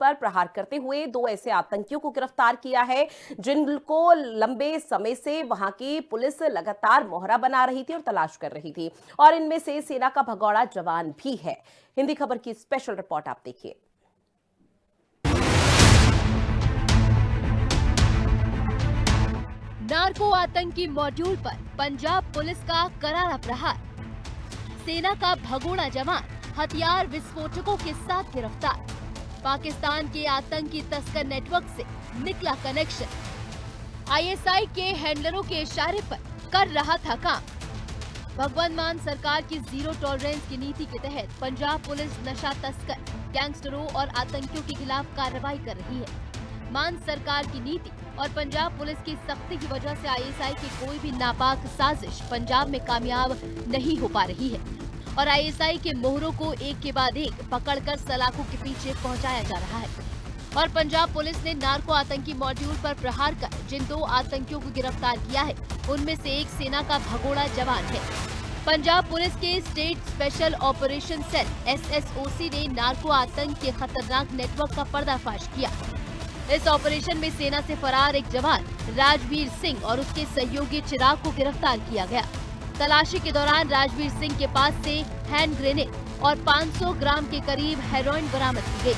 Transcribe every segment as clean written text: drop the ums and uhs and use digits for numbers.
पर प्रहार करते हुए 2 ऐसे आतंकियों को गिरफ्तार किया है जिनको लंबे समय से वहां की पुलिस लगातार मोहरा बना रही थी और तलाश कर रही थी, और इनमें से सेना का भगौड़ा जवान भी है। हिंदी खबर की स्पेशल रिपोर्ट आप देखिए। नार्को आतंकी मॉड्यूल पर पंजाब पुलिस का करारा प्रहार। सेना का भगोड़ा जवान हथियार विस्फोटकों के साथ गिरफ्तार। पाकिस्तान के आतंकी तस्कर नेटवर्क से निकला कनेक्शन। आईएसआई के हैंडलरों के इशारे पर कर रहा था काम। भगवंत मान सरकार की जीरो टॉलरेंस की नीति के तहत पंजाब पुलिस नशा तस्कर, गैंगस्टरों और आतंकियों के खिलाफ कार्रवाई कर रही है। मान सरकार की नीति और पंजाब पुलिस की सख्ती की वजह से आईएसआई की कोई भी नापाक साजिश पंजाब में कामयाब नहीं हो पा रही है और आईएसआई के मोहरों को एक के बाद एक पकड़कर सलाखों के पीछे पहुंचाया जा रहा है। और पंजाब पुलिस ने नार्को आतंकी मॉड्यूल पर प्रहार कर जिन 2 आतंकियों को गिरफ्तार किया है उनमें से एक सेना का भगोड़ा जवान है। पंजाब पुलिस के state special operation cell SSOC ने नार्को आतंक के खतरनाक नेटवर्क का पर्दाफाश किया। इस ऑपरेशन में सेना से फरार एक जवान राजवीर सिंह और उसके सहयोगी चिराग को गिरफ्तार किया गया। तलाशी के दौरान राजवीर सिंह के पास से हैंड ग्रेनेड और 500 ग्राम के करीब हेरोइन बरामद की गई।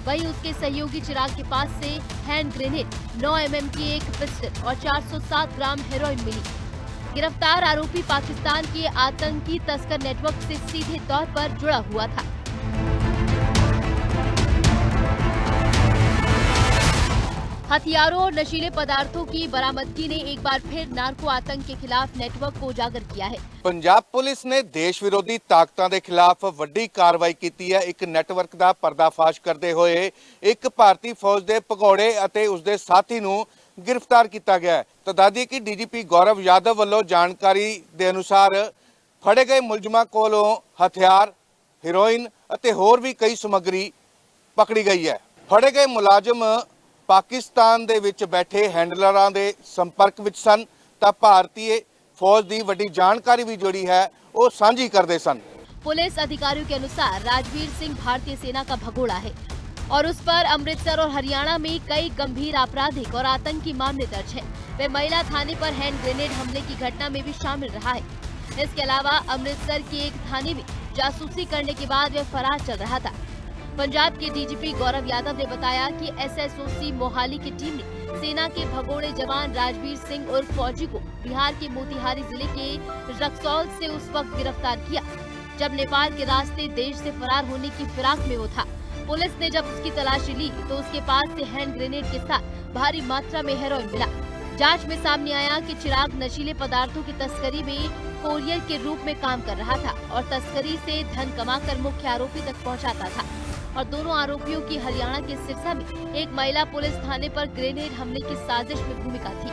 वहीं उसके सहयोगी चिराग के पास से हैंड ग्रेनेड, 9 mm की एक पिस्टल और 407 ग्राम हेरोइन मिली। गिरफ्तार आरोपी पाकिस्तान के आतंकी तस्कर नेटवर्क से सीधे तौर पर जुड़ा हुआ था। हथियारों और नशीले पदार्थों की बरामदगी ने एक बार फिर नार्को आतंक के खिलाफ नेटवर्क को उजागर किया है। पंजाब पुलिस ने देश विरोधी ताकतां दे खिलाफ वड्डी कार्रवाई की है। एक नेटवर्क का पर्दाफाश करते हुए एक भारतीय फौज के भगौड़े और उसके साथी नूं गिरफ्तार किया गया है। तो दादी की DGP गौरव यादव वालों जानकारी के अनुसार फड़े गए मुलजमां कोलों हथियार, हेरोइन और होर भी कई समग्री पकड़ी गई है। फड़े गए मुलाजम पाकिस्तान दे विच बैठे हैंडलरां दे संपर्क विच सन तां भारतीय फौज की वड्डी जानकारी भी जोड़ी है वो सांझी करते सन। पुलिस अधिकारियों के अनुसार राजवीर सिंह भारतीय सेना का भगोड़ा है और उस पर अमृतसर और हरियाणा में कई गंभीर आपराधिक और आतंकी मामले दर्ज हैं। वे महिला थाने पर हैंड ग्रेनेड हमले की घटना में भी शामिल रहा है। इसके अलावा अमृतसर के एक थाने में जासूसी करने के बाद वे फरार चल रहा था। पंजाब के DGP गौरव यादव ने बताया कि SSOC मोहाली की टीम ने सेना के भगोड़े जवान राजवीर सिंह उर्फ फौजी को बिहार के मोतिहारी जिले के रक्सौल से उस वक्त गिरफ्तार किया जब नेपाल के रास्ते देश से फरार होने की फिराक में वो था। पुलिस ने जब उसकी तलाशी ली तो उसके पास से हैंड ग्रेनेड के साथ भारी मात्रा में हेरोइन मिला। जांच में सामने आया कि चिराग नशीले पदार्थों की तस्करी में कोरियर के रूप में काम कर रहा था और तस्करी से धन कमाकर मुख्य आरोपी तक पहुंचाता था। और दोनों आरोपियों की हरियाणा के सिरसा में एक महिला पुलिस थाने पर ग्रेनेड हमले की साजिश में भूमिका थी।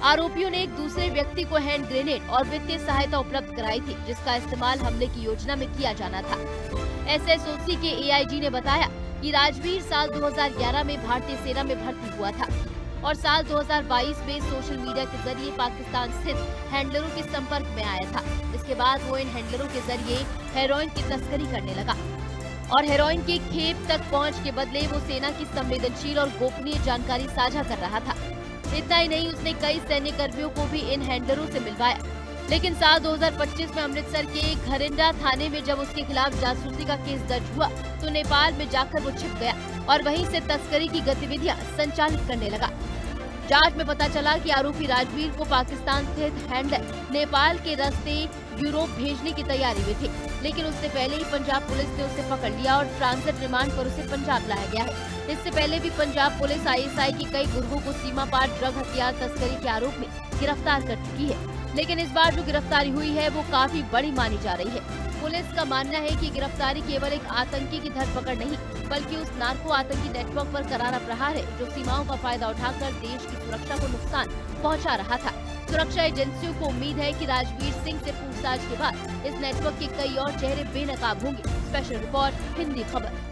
आरोपियों ने एक दूसरे व्यक्ति को हैंड ग्रेनेड और वित्तीय सहायता उपलब्ध कराई थी जिसका इस्तेमाल हमले की योजना में किया जाना था। SSOC के AIG ने बताया कि राजवीर साल 2011 में भारतीय सेना में भर्ती हुआ था और साल 2022 में सोशल मीडिया के जरिए पाकिस्तान स्थित हैंडलरों के संपर्क में आया था। इसके बाद वो इन हैंडलरों के जरिए हेरोइन की तस्करी करने लगा और हेरोइन की खेप तक पहुंच के बदले वो सेना की संवेदनशील और गोपनीय जानकारी साझा कर रहा था। इतना ही नहीं, उसने कई सैन्य कर्मियों को भी इन हैंडलरों से मिलवाया। लेकिन साल 2025 में अमृतसर के घरिंडा थाने में जब उसके खिलाफ जासूसी का केस दर्ज हुआ तो नेपाल में जाकर वो छिप गया और वहीं से तस्करी की गतिविधियां संचालित करने लगा। जांच में पता चला कि आरोपी राजवीर को पाकिस्तान स्थित हैंडलर नेपाल के रास्ते यूरोप भेजने की तैयारी में थे, लेकिन उससे पहले ही पंजाब पुलिस ने उसे पकड़ लिया और ट्रांजिट रिमांड पर उसे पंजाब लाया गया है। इससे पहले भी पंजाब पुलिस ISI की कई गुर्गों को सीमा पार ड्रग हथियार तस्करी के आरोप में गिरफ्तार कर चुकी है, लेकिन इस बार जो गिरफ्तारी हुई है वो काफी बड़ी मानी जा रही है। पुलिस का मानना है कि गिरफ्तारी केवल एक आतंकी की धरपकड़ नहीं बल्कि उस नार्को आतंकी नेटवर्क पर करारा प्रहार है जो सीमाओं का फायदा उठाकर देश की सुरक्षा को नुकसान पहुंचा रहा था। सुरक्षा एजेंसियों को उम्मीद है कि राजवीर सिंह से पूछताछ के बाद इस नेटवर्क के कई और चेहरे बेनकाब होंगे। स्पेशल रिपोर्ट, हिंदी खबर।